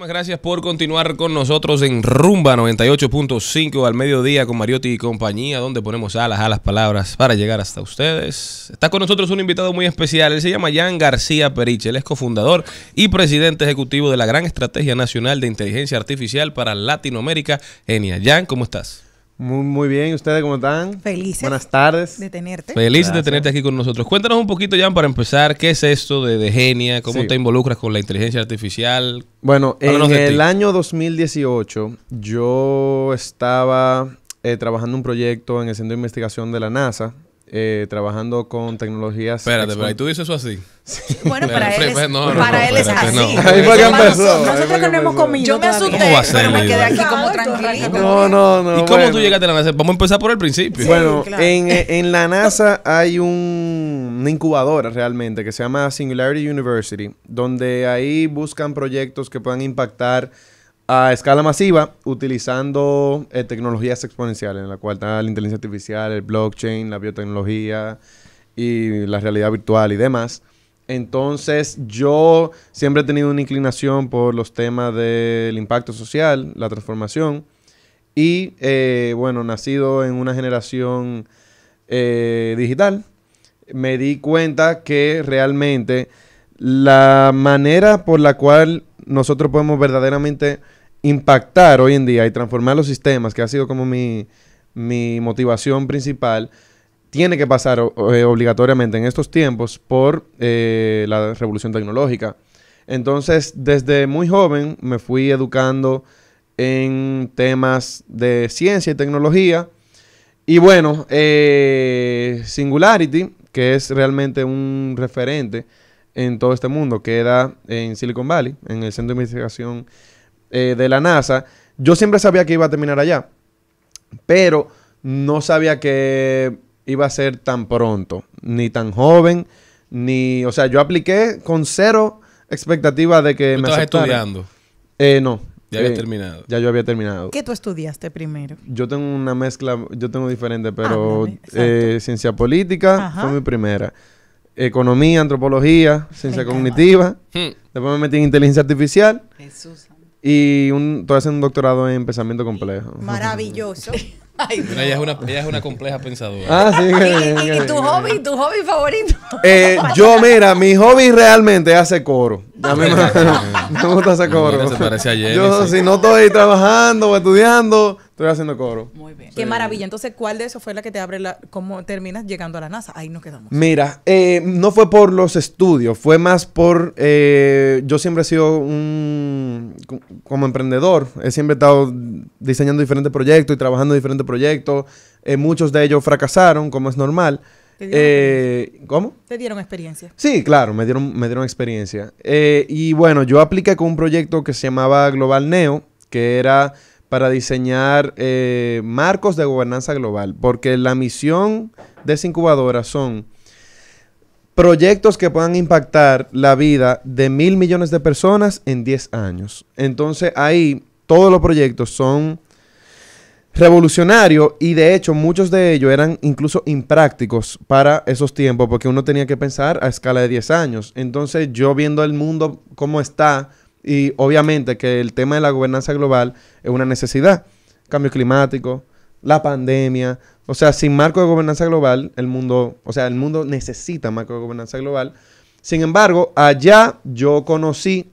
Muchísimas gracias por continuar con nosotros en Rumba 98.5 al mediodía con Mariotti y compañía, donde ponemos alas a las palabras para llegar hasta ustedes. Está con nosotros un invitado muy especial. Él se llama Jan García Periche. Él es cofundador y presidente ejecutivo de la Gran Estrategia Nacional de Inteligencia Artificial para Latinoamérica, Genia. Jan, ¿cómo estás? Muy bien. ¿Ustedes cómo están? Felices. Buenas tardes. De tenerte. Feliz de tenerte aquí con nosotros. Cuéntanos un poquito, Jan, para empezar, ¿qué es esto de Genia? ¿Cómo te involucras con la inteligencia artificial? Bueno, en el año 2018 yo estaba trabajando un proyecto en el Centro de Investigación de la NASA, trabajando con tecnologías... Espérate, pero ¿y tú dices eso así? Bueno, para él es, para él es así. Ahí fue que empezó. Nosotros que no hemos comido. Yo me asusté, pero me quedé aquí como tranquilito. No. ¿Y cómo tú llegaste a la NASA? Vamos a empezar por el principio. Bueno, claro. en la NASA hay una incubadora realmente que se llama Singularity University, donde ahí buscan proyectos que puedan impactar a escala masiva utilizando tecnologías exponenciales, en la cual está la inteligencia artificial, el blockchain, la biotecnología y la realidad virtual y demás. Entonces, yo siempre he tenido una inclinación por los temas del impacto social, la transformación. Y, bueno, nacido en una generación digital, me di cuenta que realmente la manera por la cual nosotros podemos verdaderamente impactar hoy en día y transformar los sistemas, que ha sido como mi motivación principal, tiene que pasar obligatoriamente en estos tiempos por la revolución tecnológica. Entonces, desde muy joven me fui educando en temas de ciencia y tecnología. Y bueno, Singularity, que es realmente un referente en todo este mundo, queda en Silicon Valley, en el Centro de Investigación de la NASA. Yo siempre sabía que iba a terminar allá, pero no sabía que iba a ser tan pronto, ni tan joven, ni... O sea, yo apliqué con cero expectativa de que me aceptaran. ¿Estabas estudiando? No. Ya había terminado. Ya yo había terminado. ¿Qué tú estudiaste primero? Yo tengo una mezcla, yo tengo diferente, pero Ándale, ciencia política Ajá. fue mi primera. Economía, antropología, ciencia cognitiva. Después me metí en inteligencia artificial. Jesús. Y estoy haciendo un doctorado en pensamiento complejo. Maravilloso. Ay, mira, ella es una compleja pensadora. Ah, sí. ¿Y tu hobby favorito? Mira, mi hobby realmente es hacer coro. A mí me gusta hacer coro. Mira, se parece a Jenny, Yo, sí. si no estoy trabajando o estudiando, estoy haciendo coro. Muy bien. Qué maravilla. Entonces, ¿cuál de eso fue la que te abre cómo terminas llegando a la NASA? Ahí nos quedamos. Mira, no fue por los estudios, fue más por... yo siempre he sido como emprendedor. He siempre estado diseñando diferentes proyectos y trabajando en diferentes proyectos. Muchos de ellos fracasaron, como es normal. ¿Cómo? ¿Te dieron experiencia? Sí, claro, me dieron experiencia. Y bueno, yo apliqué con un proyecto que se llamaba Global Neo, que era para diseñar marcos de gobernanza global, porque la misión de esa incubadora son proyectos que puedan impactar la vida de 1.000 millones de personas en 10 años. Entonces ahí todos los proyectos son revolucionarios y de hecho muchos de ellos eran incluso imprácticos para esos tiempos porque uno tenía que pensar a escala de 10 años. Entonces yo viendo el mundo como está y obviamente que el tema de la gobernanza global es una necesidad. Cambio climático, la pandemia. O sea, sin marco de gobernanza global, el mundo necesita marco de gobernanza global. Sin embargo, allá yo conocí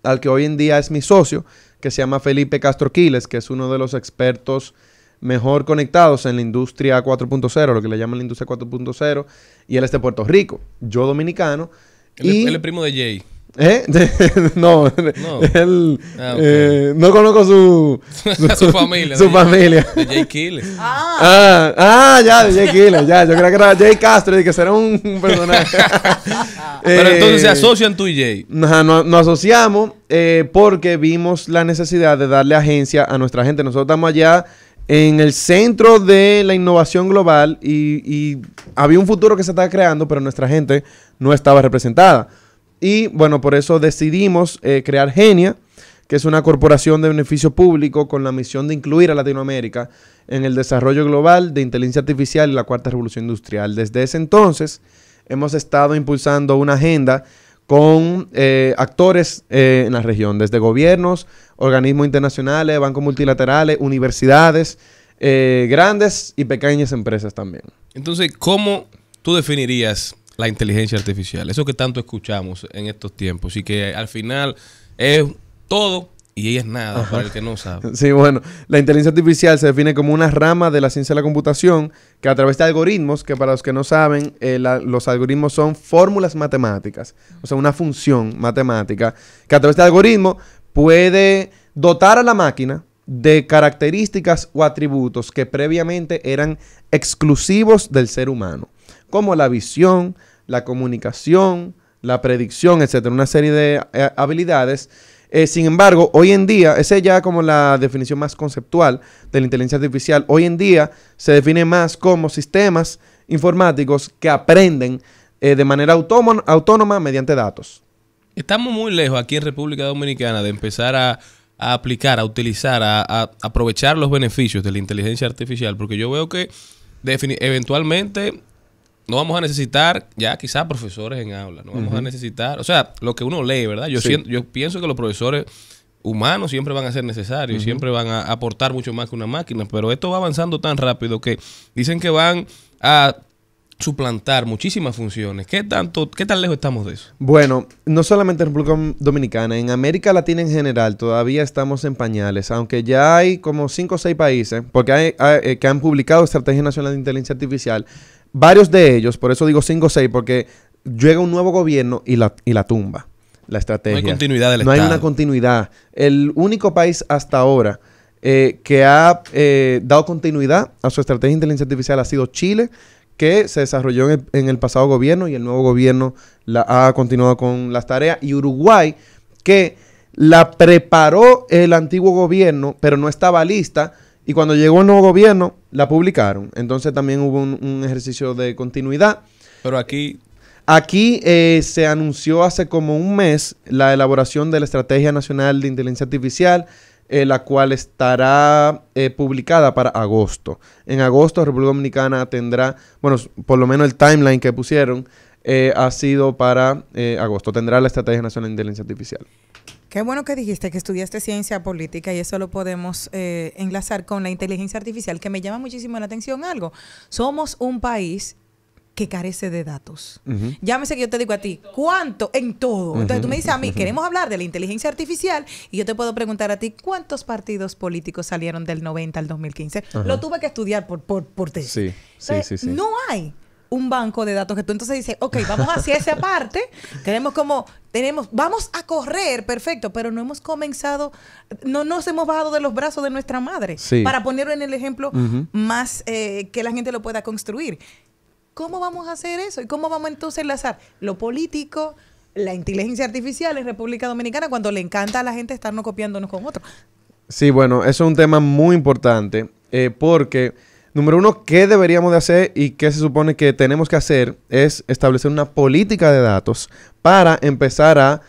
al que hoy en día es mi socio, que se llama Felipe Castro Quiles, que es uno de los expertos mejor conectados en la industria 4.0, lo que le llaman la industria 4.0, y él es de Puerto Rico, yo dominicano. Él es primo de Jay. No, él, okay. No conozco su familia. Su familia. De Jay Quiles. Ya, de Jay Quiles. Ya, yo creo que era Jay Castro y que será un personaje. Pero entonces se asocian tú y Jay. Nos asociamos porque vimos la necesidad de darle agencia a nuestra gente. Nosotros estamos allá en el centro de la innovación global y había un futuro que se estaba creando, pero nuestra gente no estaba representada. Y bueno, por eso decidimos crear Genia, que es una corporación de beneficio público con la misión de incluir a Latinoamérica en el desarrollo global de inteligencia artificial y la cuarta revolución industrial. Desde ese entonces hemos estado impulsando una agenda con actores en la región, desde gobiernos, organismos internacionales, bancos multilaterales, universidades, grandes y pequeñas empresas también. Entonces, ¿cómo tú definirías la inteligencia artificial? Eso que tanto escuchamos en estos tiempos y que al final es todo y es nada. Ajá. Para el que no sabe. Sí, bueno, la inteligencia artificial se define como una rama de la ciencia de la computación que a través de algoritmos, que para los que no saben, los algoritmos son fórmulas matemáticas, o sea, una función matemática que a través de algoritmos puede dotar a la máquina de características o atributos que previamente eran exclusivos del ser humano, como la visión, la comunicación, la predicción, etcétera, una serie de habilidades. Sin embargo, hoy en día, esa es ya como la definición más conceptual de la inteligencia artificial. Hoy en día se define más como sistemas informáticos que aprenden de manera autónoma mediante datos. Estamos muy lejos aquí en República Dominicana de empezar a aplicar, a utilizar, a aprovechar los beneficios de la inteligencia artificial, porque yo veo que eventualmente no vamos a necesitar ya quizás profesores en aula, no vamos a necesitar, o sea, lo que uno lee, ¿verdad? Yo pienso que los profesores humanos siempre van a ser necesarios, siempre van a aportar mucho más que una máquina, pero esto va avanzando tan rápido que dicen que van a suplantar muchísimas funciones. ¿Qué tan lejos estamos de eso? Bueno, no solamente en República Dominicana, en América Latina en general todavía estamos en pañales, aunque ya hay como 5 o 6 países porque que han publicado Estrategia Nacional de Inteligencia Artificial. Varios de ellos, por eso digo 5 o 6, porque llega un nuevo gobierno y la tumba, la estrategia. No hay continuidad del Estado. No hay una continuidad. El único país hasta ahora que ha dado continuidad a su estrategia de inteligencia artificial ha sido Chile, que se desarrolló en el pasado gobierno y el nuevo gobierno ha continuado con las tareas. Y Uruguay, que la preparó el antiguo gobierno, pero no estaba lista. Y cuando llegó el nuevo gobierno, la publicaron. Entonces también hubo un ejercicio de continuidad. Pero aquí se anunció hace como un mes la elaboración de la Estrategia Nacional de Inteligencia Artificial, la cual estará publicada para agosto. En agosto, República Dominicana tendrá, bueno, por lo menos el timeline que pusieron ha sido para agosto. Tendrá la Estrategia Nacional de Inteligencia Artificial. Qué bueno que dijiste que estudiaste ciencia política y eso lo podemos enlazar con la inteligencia artificial, que me llama muchísimo la atención algo. Somos un país que carece de datos. Llámese que yo te digo a ti, ¿cuánto? En todo. Entonces tú me dices a mí, queremos hablar de la inteligencia artificial y yo te puedo preguntar a ti, ¿cuántos partidos políticos salieron del 90 al 2015? Lo tuve que estudiar por tesis. Sí. No hay un banco de datos que tú entonces dices, ok, vamos hacia esa parte, vamos a correr, perfecto, pero no hemos comenzado, no nos hemos bajado de los brazos de nuestra madre, para ponerlo en el ejemplo más que la gente lo pueda construir. ¿Cómo vamos a hacer eso? ¿Y cómo vamos entonces a enlazar lo político, la inteligencia artificial en República Dominicana cuando le encanta a la gente estarnos copiándonos con otros? Sí, bueno, eso es un tema muy importante porque, número uno, ¿qué deberíamos de hacer y qué se supone que tenemos que hacer? Es establecer una política de datos para empezar a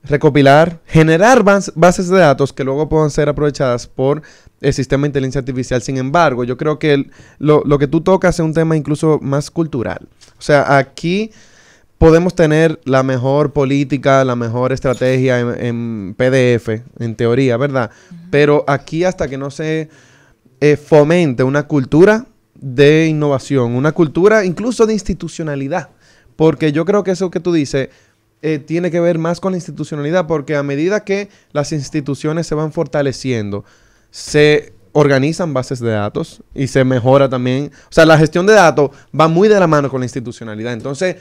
recopilar, generar bases de datos que luego puedan ser aprovechadas por el sistema de inteligencia artificial. Sin embargo, yo creo que lo que tú tocas es un tema incluso más cultural. O sea, aquí podemos tener la mejor política, la mejor estrategia en PDF, en teoría, ¿verdad? Pero aquí hasta que no se fomente una cultura de innovación, una cultura incluso de institucionalidad, porque yo creo que eso que tú dices tiene que ver más con la institucionalidad, porque a medida que las instituciones se van fortaleciendo, se organizan bases de datos y se mejora también. O sea, la gestión de datos va muy de la mano con la institucionalidad. Entonces,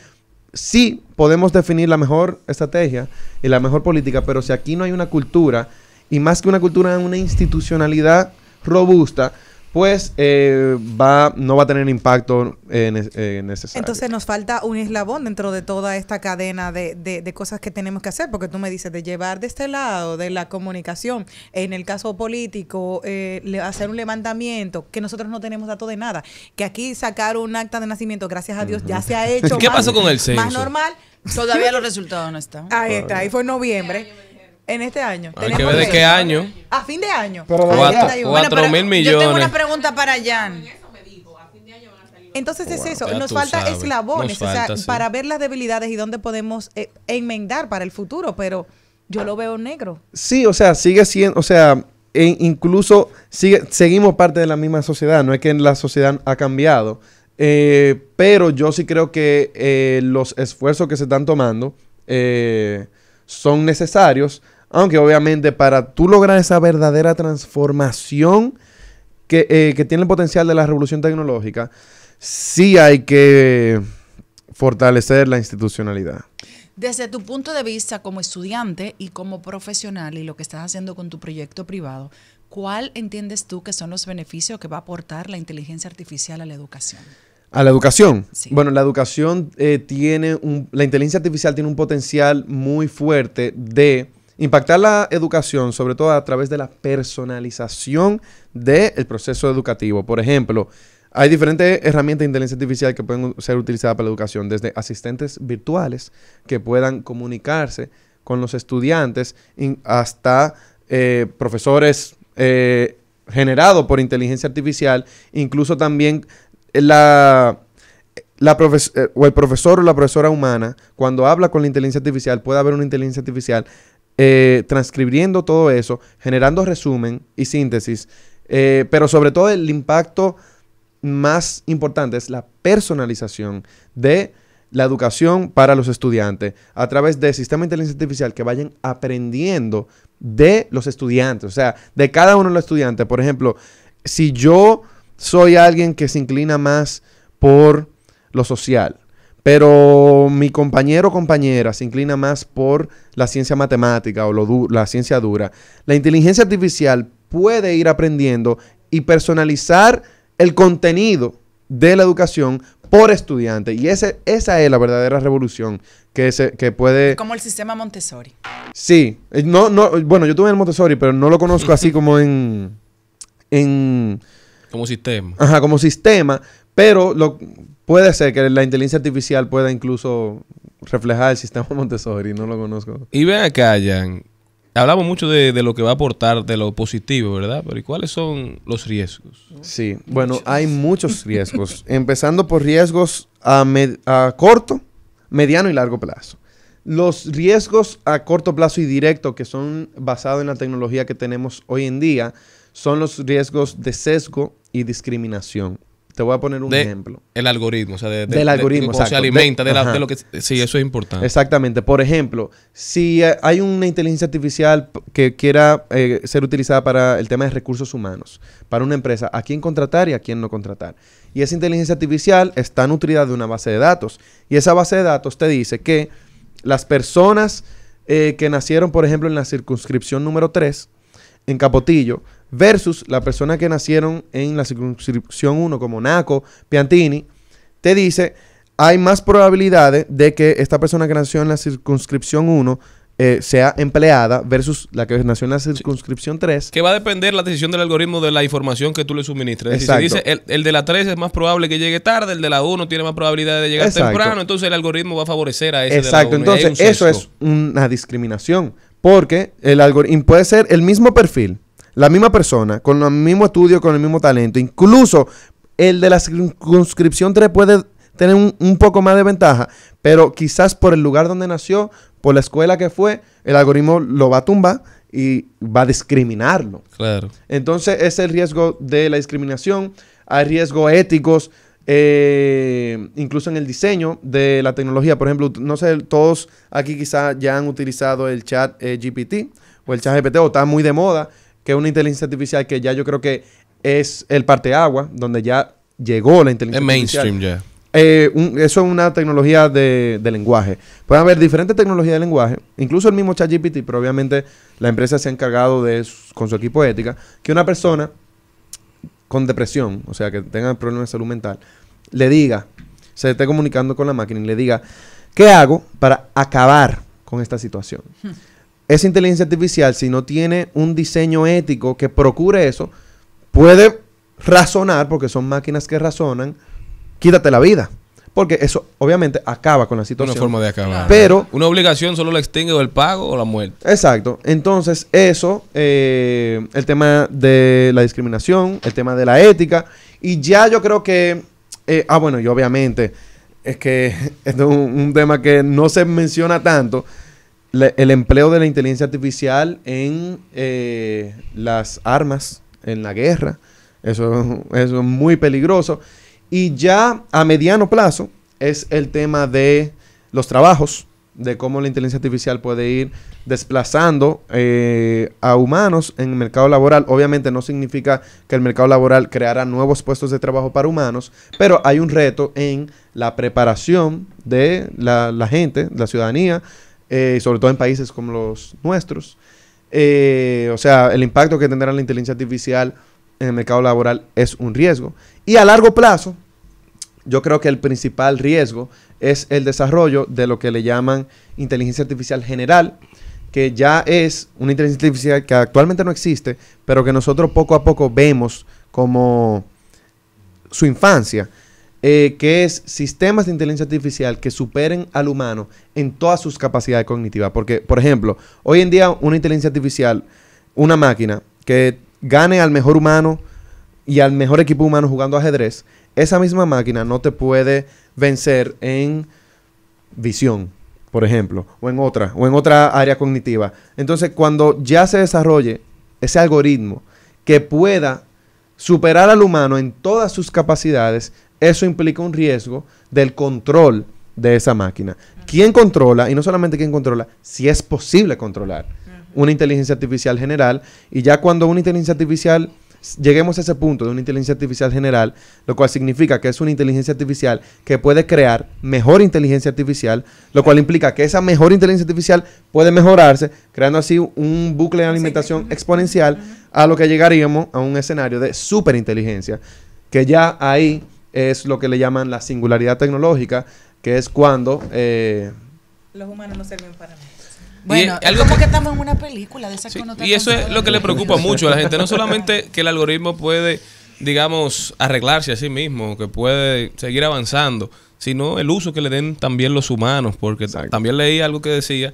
sí podemos definir la mejor estrategia y la mejor política, pero si aquí no hay una cultura, y más que una cultura, una institucionalidad robusta, pues no va a tener impacto necesario. Entonces nos falta un eslabón dentro de toda esta cadena de cosas que tenemos que hacer, porque tú me dices de llevar de este lado de la comunicación, en el caso político, hacer un levantamiento, que nosotros no tenemos datos de nada, que aquí sacar un acta de nacimiento, gracias a Dios, ya se ha hecho. ¿Qué pasó con el censo? Más normal. Todavía los resultados no están. Ahí está, ahí fue en noviembre. En este año. Hay que ver de qué año. A fin de año. 4.000 millones. Yo tengo una pregunta para Jan. Entonces es eso, ya nos tú falta sabes, eslabones, nos falta, o sea, sí. para ver las debilidades y dónde podemos enmendar para el futuro, pero yo lo veo negro. Sí, o sea, sigue siendo, o sea, incluso seguimos parte de la misma sociedad, no es que la sociedad ha cambiado, pero yo sí creo que los esfuerzos que se están tomando son necesarios, aunque obviamente para tú lograr esa verdadera transformación que tiene el potencial de la revolución tecnológica, sí hay que fortalecer la institucionalidad. Desde tu punto de vista como estudiante y como profesional y lo que estás haciendo con tu proyecto privado, ¿cuál entiendes tú que son los beneficios que va a aportar la inteligencia artificial a la educación? ¿A la educación? Sí. Bueno, la educación la inteligencia artificial tiene un potencial muy fuerte de impactar la educación, sobre todo a través de la personalización del proceso educativo. Por ejemplo, hay diferentes herramientas de inteligencia artificial que pueden ser utilizadas para la educación, desde asistentes virtuales que puedan comunicarse con los estudiantes hasta profesores generados por inteligencia artificial, incluso también el profesor o la profesora humana, cuando habla con la inteligencia artificial, puede haber una inteligencia artificial transcribiendo todo eso, generando resumen y síntesis, pero sobre todo el impacto más importante es la personalización de la educación para los estudiantes a través de sistemas de inteligencia artificial que vayan aprendiendo de los estudiantes, o sea, de cada uno de los estudiantes. Por ejemplo, si yo soy alguien que se inclina más por lo social, pero mi compañero o compañera se inclina más por la ciencia matemática o la ciencia dura, la inteligencia artificial puede ir aprendiendo y personalizar el contenido de la educación por estudiante. Y esa es la verdadera revolución que puede... Como el sistema Montessori. Sí. Bueno, yo tuve en el Montessori, pero no lo conozco así como en Como sistema. Ajá, como sistema, pero puede ser que la inteligencia artificial pueda incluso reflejar el sistema Montessori, no lo conozco. Y ven acá, Jan. Hablamos mucho de lo que va a aportar, de lo positivo, ¿verdad? Pero ¿y cuáles son los riesgos? Sí, bueno, hay muchos riesgos, empezando por riesgos a corto, mediano y largo plazo. Los riesgos a corto plazo y directo, que son basados en la tecnología que tenemos hoy en día, son los riesgos de sesgo y discriminación. Te voy a poner un ejemplo. El algoritmo, o sea, del algoritmo, cómo se exacto. alimenta de lo que... Sí, eso es importante. Exactamente. Por ejemplo, si hay una inteligencia artificial que quiera ser utilizada para el tema de recursos humanos, para una empresa, a quién contratar y a quién no contratar. Y esa inteligencia artificial está nutrida de una base de datos. Y esa base de datos te dice que las personas que nacieron, por ejemplo, en la circunscripción número 3, en Capotillo, versus la persona que nacieron en la circunscripción 1 como Naco, Piantini, te dice, hay más probabilidades de que esta persona que nació en la circunscripción 1 sea empleada versus la que nació en la circunscripción 3. Que va a depender la decisión del algoritmo de la información que tú le suministres. Es decir, si dice el de la 3 es más probable que llegue tarde, el de la 1 tiene más probabilidad de llegar temprano, entonces el algoritmo va a favorecer a ese Exacto, de la 1. Entonces eso es una discriminación, porque el algoritmo puede ser el mismo perfil, la misma persona, con el mismo estudio, con el mismo talento. Incluso el de la circunscripción 3 puede tener un poco más de ventaja, pero quizás por el lugar donde nació, por la escuela que fue, el algoritmo lo va a tumbar y va a discriminarlo. Claro. Entonces, ese es el riesgo de la discriminación. Hay riesgos éticos, incluso en el diseño de la tecnología. Por ejemplo, no sé, todos aquí quizás ya han utilizado el chat GPT o el chat GPT, o está muy de moda, que es una inteligencia artificial que ya yo creo que es el parteaguas, donde ya llegó la inteligencia artificial. Es mainstream ya. Eso es una tecnología de lenguaje. Pueden haber diferentes tecnologías de lenguaje, incluso el mismo ChatGPT, pero obviamente la empresa se ha encargado con su equipo de ética, que una persona con depresión, o sea, que tenga problemas de salud mental, le diga, se esté comunicando con la máquina y le diga, ¿qué hago para acabar con esta situación? Esa inteligencia artificial, si no tiene un diseño ético que procure eso, puede razonar, porque son máquinas que razonan, quítate la vida. Porque eso obviamente acaba con la situación. Una forma de acabar. Pero una obligación solo la extingue o el pago o la muerte. Exacto. Entonces eso, el tema de la discriminación, el tema de la ética. Y ya yo creo que Bueno, y obviamente, es que esto es un tema que no se menciona tanto, el empleo de la inteligencia artificial en las armas, en la guerra. Eso es muy peligroso. Y ya a mediano plazo es el tema de los trabajos, de cómo la inteligencia artificial puede ir desplazando a humanos en el mercado laboral. Obviamente no significa que el mercado laboral creará nuevos puestos de trabajo para humanos, pero hay un reto en la preparación de la gente, la ciudadanía, sobre todo en países como los nuestros. O sea, el impacto que tendrá la inteligencia artificial en el mercado laboral es un riesgo. Y a largo plazo, yo creo que el principal riesgo es el desarrollo de lo que le llaman inteligencia artificial general, que ya es una inteligencia artificial que actualmente no existe, pero que nosotros poco a poco vemos como su infancia, que es sistemas de inteligencia artificial que superen al humano en todas sus capacidades cognitivas. Porque, por ejemplo, hoy en día una inteligencia artificial, una máquina que gane al mejor humano y al mejor equipo humano jugando ajedrez, esa misma máquina no te puede vencer en visión, por ejemplo, o en otra área cognitiva. Entonces, cuando ya se desarrolle ese algoritmo que pueda superar al humano en todas sus capacidades, eso implica un riesgo del control de esa máquina. ¿Quién controla? Y no solamente quién controla, si es posible controlar una inteligencia artificial general. Y ya cuando una inteligencia artificial, lleguemos a ese punto de una inteligencia artificial general, lo cual significa que es una inteligencia artificial que puede crear mejor inteligencia artificial, lo cual implica que esa mejor inteligencia artificial puede mejorarse, creando así un bucle de alimentación exponencial, a lo que llegaríamos a un escenario de superinteligencia, que ya ahí es lo que le llaman la singularidad tecnológica, que es cuando los humanos no sirven para nada. Bueno, es como que estamos en una película de esas connotaciones. Y eso es lo que le preocupa mucho a la gente. No solamente que el algoritmo puede, digamos, arreglarse a sí mismo, que puede seguir avanzando, sino el uso que le den también los humanos. Porque también leí algo que decía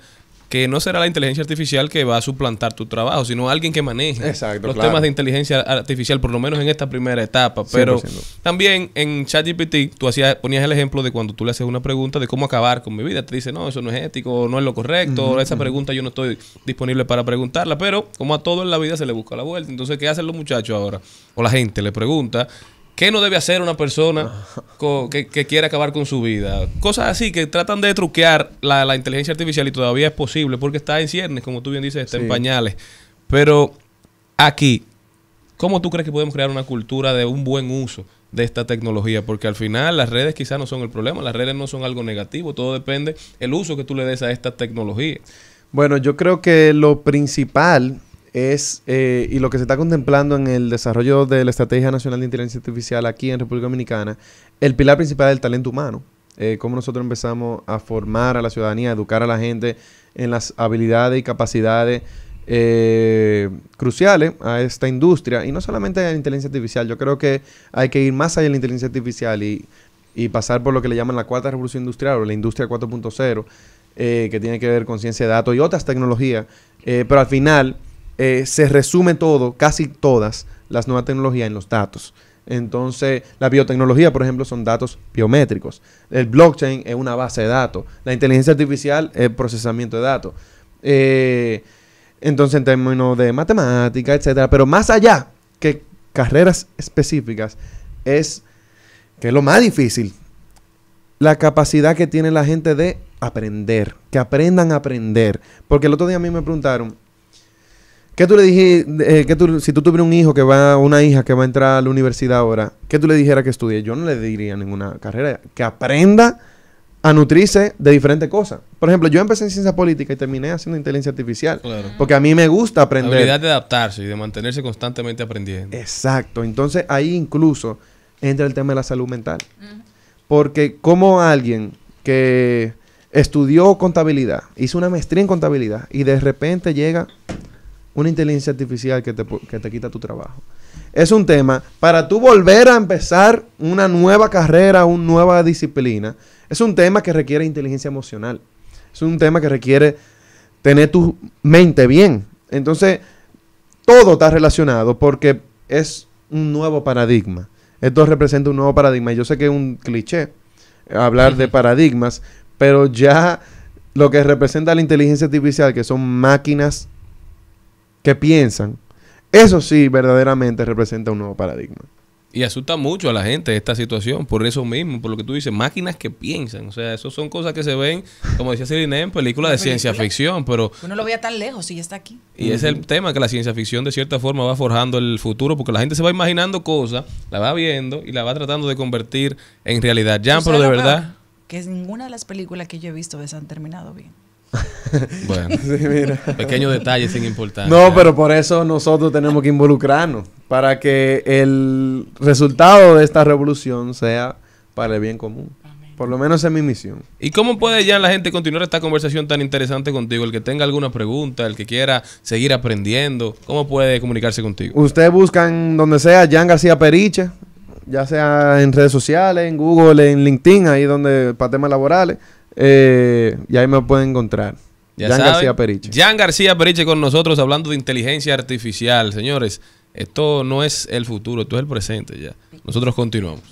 que no será la inteligencia artificial que va a suplantar tu trabajo, sino alguien que maneje los temas de inteligencia artificial, por lo menos en esta primera etapa. Pero 100%. También en ChatGPT tú ponías el ejemplo de cuando tú le haces una pregunta de cómo acabar con mi vida. Te dice, no, eso no es ético, no es lo correcto, esa pregunta yo no estoy disponible para preguntarla, pero como a todo en la vida se le busca la vuelta. Entonces, ¿qué hacen los muchachos ahora? O la gente le pregunta, ¿qué no debe hacer una persona que quiere acabar con su vida? Cosas así que tratan de truquear la inteligencia artificial, y todavía es posible porque está en ciernes, como tú bien dices, está en pañales. Pero aquí, ¿cómo tú crees que podemos crear una cultura de un buen uso de esta tecnología? Porque al final las redes quizás no son el problema, las redes no son algo negativo, todo depende del uso que tú le des a esta tecnología. Bueno, yo creo que lo principal es, y lo que se está contemplando en el desarrollo de la Estrategia Nacional de Inteligencia Artificial aquí en República Dominicana, el pilar principal del talento humano. Cómo nosotros empezamos a formar a la ciudadanía, a educar a la gente en las habilidades y capacidades cruciales a esta industria. Y no solamente a la inteligencia artificial, yo creo que hay que ir más allá de la inteligencia artificial y pasar por lo que le llaman la cuarta revolución industrial o la industria 4.0, que tiene que ver con ciencia de datos y otras tecnologías. Pero al final se resume todo, casi todas las nuevas tecnologías en los datos. Entonces, la biotecnología, por ejemplo, son datos biométricos. El blockchain es una base de datos. La inteligencia artificial es procesamiento de datos. Entonces, en términos de matemática, etcétera. Pero más allá que carreras específicas, que es lo más difícil, la capacidad que tiene la gente de aprender. Que aprendan a aprender. Porque el otro día a mí me preguntaron, ¿qué tú le dijiste, si tú tuvieras una hija que va a entrar a la universidad ahora, qué tú le dijeras que estudie? Yo no le diría ninguna carrera. Que aprenda a nutrirse de diferentes cosas. Por ejemplo, yo empecé en ciencia política y terminé haciendo inteligencia artificial. Claro. Porque a mí me gusta aprender. La habilidad de adaptarse y de mantenerse constantemente aprendiendo. Exacto. Entonces, ahí incluso entra el tema de la salud mental. Porque como alguien que estudió contabilidad, hizo una maestría en contabilidad y de repente llega una inteligencia artificial que te quita tu trabajo. Es un tema para tú volver a empezar una nueva carrera, una nueva disciplina. Es un tema que requiere inteligencia emocional. Es un tema que requiere tener tu mente bien. Entonces, todo está relacionado porque es un nuevo paradigma. Esto representa un nuevo paradigma. Y yo sé que es un cliché hablar de paradigmas, pero ya lo que representa la inteligencia artificial, que son máquinas que piensan, eso sí verdaderamente representa un nuevo paradigma. Y asusta mucho a la gente esta situación, por eso mismo, por lo que tú dices, máquinas que piensan. O sea, eso son cosas que se ven, como decía Celine, en películas de ciencia ficción, pero... Uno lo veía tan lejos y ya está aquí. Y ese es el tema, que la ciencia ficción de cierta forma va forjando el futuro, porque la gente se va imaginando cosas, la va viendo y la va tratando de convertir en realidad. Jan, pero de verdad... Que ninguna de las películas que yo he visto han terminado bien. Bueno, Sí, mira. pequeños detalles sin importancia. No, pero por eso nosotros tenemos que involucrarnos, para que el resultado de esta revolución sea para el bien común. Por lo menos esa es mi misión. ¿Y cómo puede ya la gente continuar esta conversación tan interesante contigo? El que tenga alguna pregunta, el que quiera seguir aprendiendo, ¿cómo puede comunicarse contigo? Ustedes buscan donde sea Jan García Periche, ya sea en redes sociales, en Google, en LinkedIn, ahí donde para temas laborales, y ahí me pueden encontrar. Ya Jan saben, García Periche. Jan García Periche con nosotros hablando de inteligencia artificial. Señores, esto no es el futuro, esto es el presente ya. Nosotros continuamos.